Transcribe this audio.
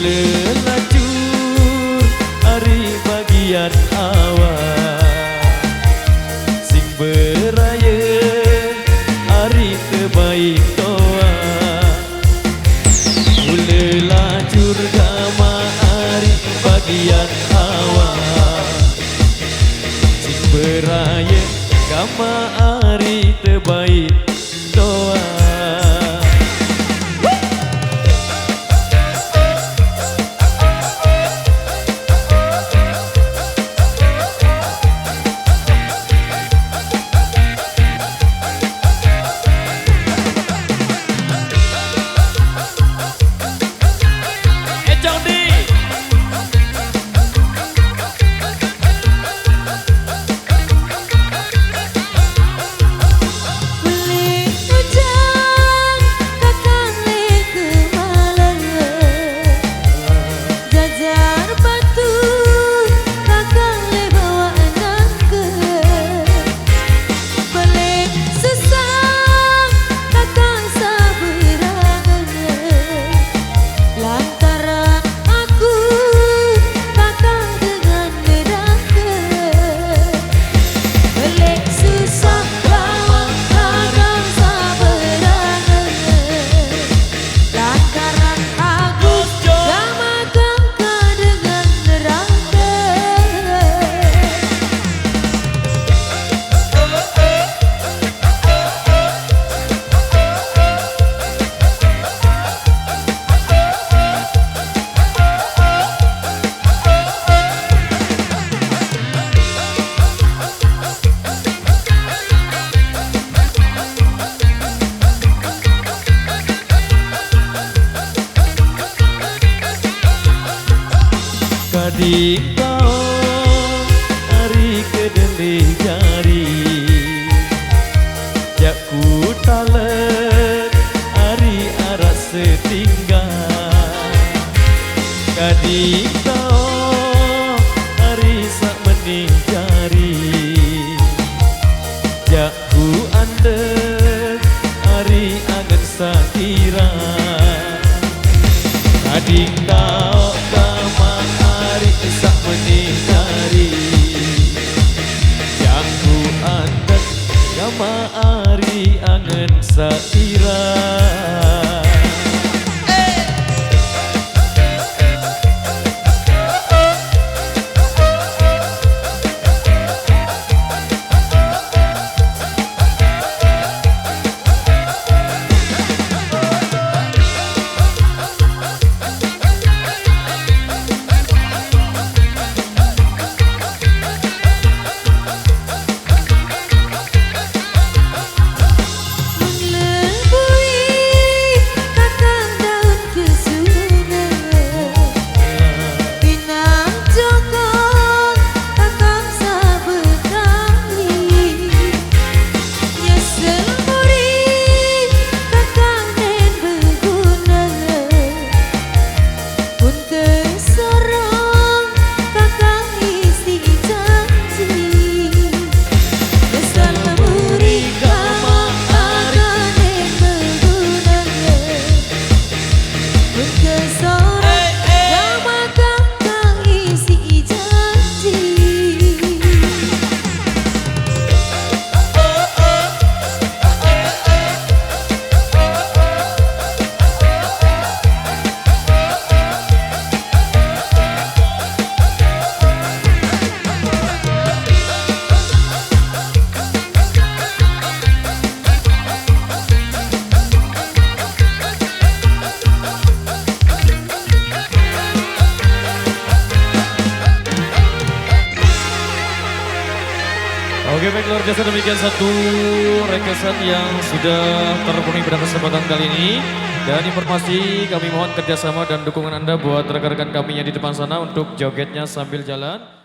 Mula lacur hari bagian awal, sing beraya hari terbaik toa. Mula lacur gama hari bagian awal, sing beraya gama hari terbaik toa. Adik kau hari kedeli jari, jak ku talet hari arak setinggal. Adik kau hari sak mening jari, jak ku andek hari angan sakira. Adik kau sak meningari, yang ku antek gama ari angen saira. Oke baik, luar biasa, demikian satu requestan yang sudah terpenuhi pada kesempatan kali ini. Dan informasi kami mohon kerjasama dan dukungan Anda buat rekan-rekan kami yang di depan sana untuk jogetnya sambil jalan.